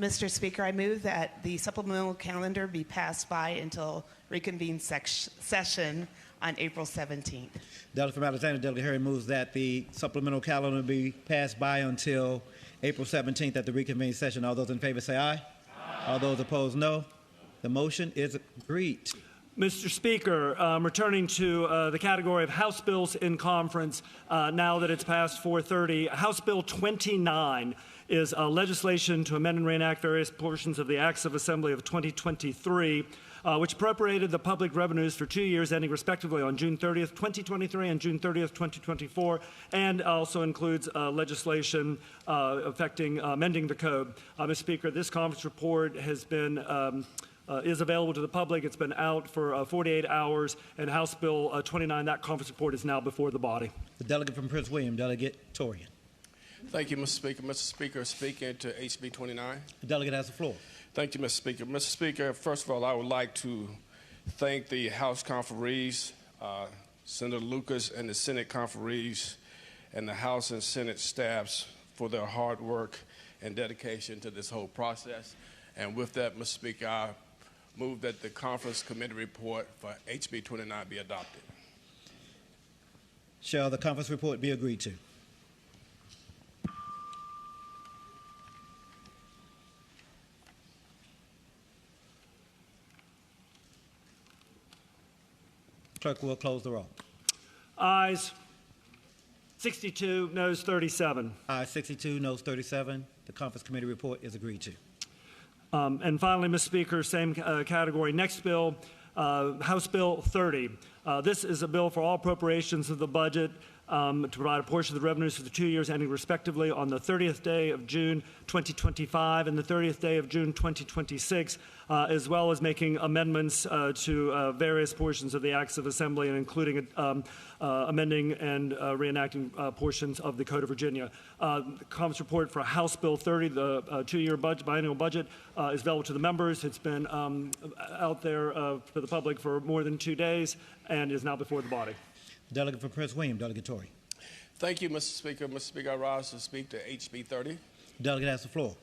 Mr. Speaker, I move that the supplemental calendar be passed by until reconvened session on April 17th. Delegate from Alexander, Delegate Harry moves that the supplemental calendar be passed by until April 17th at the reconvened session. All those in favor say aye. Aye. All those opposed, no. The motion is agreed. Mr. Speaker, returning to the category of House bills in conference, now that it's past 4:30, House Bill 29 is legislation to amend and reenact various portions of the Acts of Assembly of 2023, which appropriated the public revenues for 2 years ending respectively on June 30th, 2023 and June 30th, 2024, and also includes legislation affecting amending the code. Mr. Speaker, this conference report has been is available to the public. It's been out for 48 hours, and House Bill 29, that conference report is now before the body. The delegate from Prince William, Delegate Torian. Thank you, Mr. Speaker. Mr. Speaker, speaking to HB29. The delegate has the floor. Thank you, Mr. Speaker. Mr. Speaker, first of all, I would like to thank the House conferees, Senator Lucas and the Senate conferees, and the House and Senate staffs for their hard work and dedication to this whole process. And with that, Mr. Speaker, I move that the conference committee report for HB29 be adopted. Shall the conference report be agreed to? Clerk will close the roll. Ayes 62, noes 37. Ayes 62, noes 37. The conference committee report is agreed to. And finally, Mr. Speaker, same category. Next bill, House Bill 30. This is a bill for all appropriations of the budget to provide a portion of the revenues for the 2 years ending respectively on the 30th day of June 2025 and the 30th day of June 2026, as well as making amendments to various portions of the Acts of Assembly and including amending and reenacting portions of the Code of Virginia. The conference report for House Bill 30, the 2-year biennial budget, is available to the members. It's been out there for the public for more than 2 days and is now before the body. Delegate from Prince William, Delegate Torian. Thank you, Mr. Speaker. Mr. Speaker, I rise to speak to HB30. Delegate has the floor.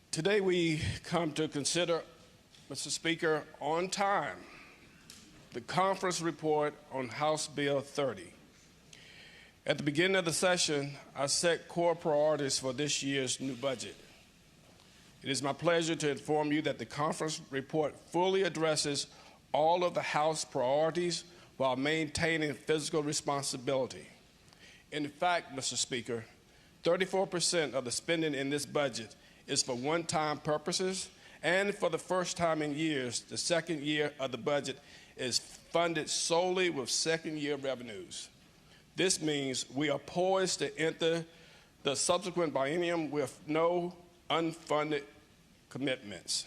Today we come to consider, Mr. Speaker, on time, the conference report on House Bill 30. At the beginning of the session, I set core priorities for this year's new budget. It is my pleasure to inform you that the conference report fully addresses all of the House priorities while maintaining fiscal responsibility. In fact, Mr. Speaker, 34% of the spending in this budget is for one-time purposes, and for the first time in years, the second year of the budget is funded solely with second-year revenues. This means we are poised to enter the subsequent biennium with no unfunded commitments.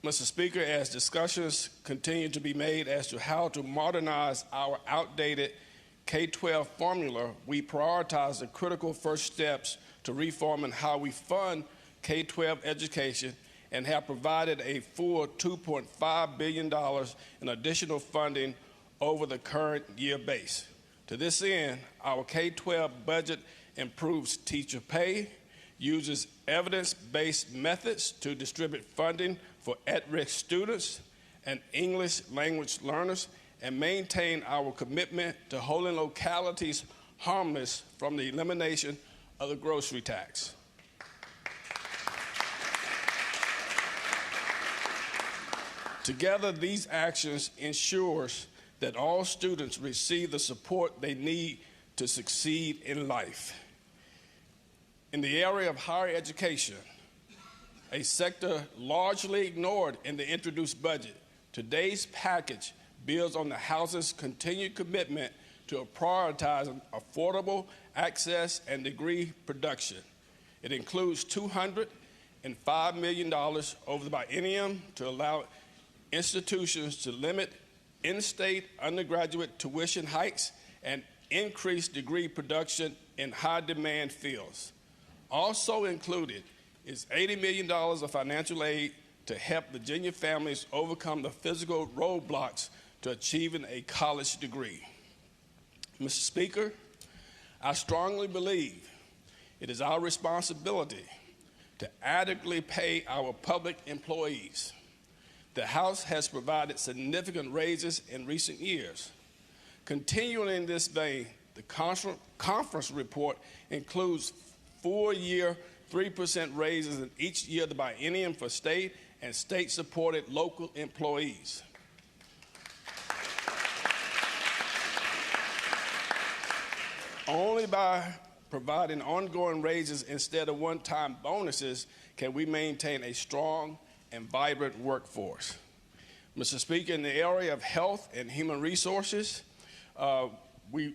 Mr. Speaker, as discussions continue to be made as to how to modernize our outdated K-12 formula, we prioritize the critical first steps to reforming how we fund K-12 education and have provided a full $2.5 billion in additional funding over the current year base. To this end, our K-12 budget improves teacher pay, uses evidence-based methods to distribute funding for at-risk students and English language learners, and maintain our commitment to holding localities harmless from the elimination of the grocery tax. Together, these actions ensures that all students receive the support they need to succeed in life. In the area of higher education, a sector largely ignored in the introduced budget, today's package builds on the House's continued commitment to prioritizing affordable access and degree production. It includes $205 million over the biennium to allow institutions to limit in-state undergraduate tuition hikes and increase degree production in high-demand fields. Also included is $80 million of financial aid to help Virginia families overcome the physical roadblocks to achieving a college degree. Mr. Speaker, I strongly believe it is our responsibility to adequately pay our public employees. The House has provided significant raises in recent years. Continuing in this vein, the conference report includes 4-year 3% raises in each year of the biennium for state and state-supported local employees. Only by providing ongoing raises instead of one-time bonuses can we maintain a strong and vibrant workforce. Mr. Speaker, in the area of health and human resources, which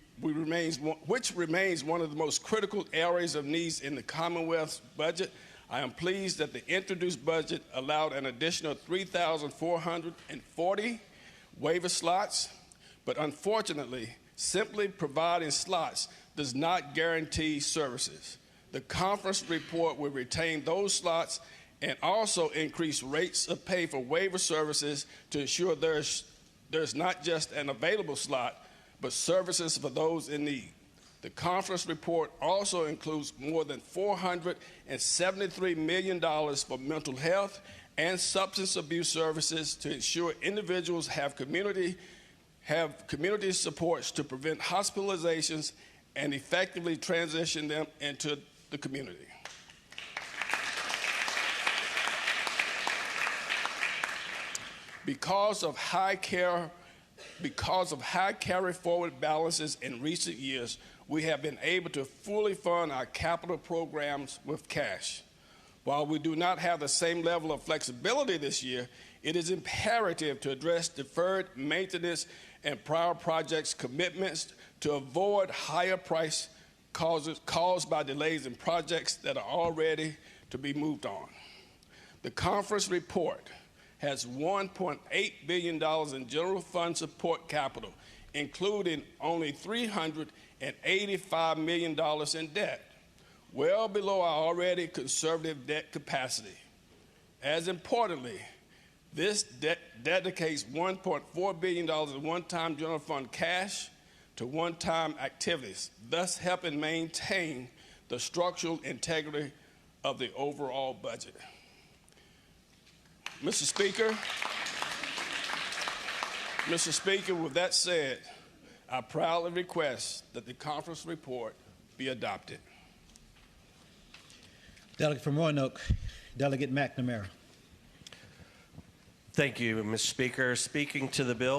remains one of the most critical areas of needs in the Commonwealth's budget, I am pleased that the introduced budget allowed an additional 3,440 waiver slots, but unfortunately, simply providing slots does not guarantee services. The conference report will retain those slots and also increase rates of pay for waiver services to ensure there's not just an available slot, but services for those in need. The conference report also includes more than $473 million for mental health and substance abuse services to ensure individuals have community supports to prevent hospitalizations and effectively transition them into the community. Because of high carry forward balances in recent years, we have been able to fully fund our capital programs with cash. While we do not have the same level of flexibility this year, it is imperative to address deferred maintenance and prior projects commitments to avoid higher price caused by delays in projects that are already to be moved on. The conference report has $1.8 billion in general fund support capital, including only $385 million in debt, well below our already conservative debt capacity. As importantly, this dedicates $1.4 billion in one-time general fund cash to one-time activities, thus helping maintain the structural integrity of the overall budget. Mr. Speaker, with that said, I proudly request that the conference report be adopted. Delegate from Roanoke, Delegate McNamara. Thank you, Mr. Speaker. Speaking to the bill,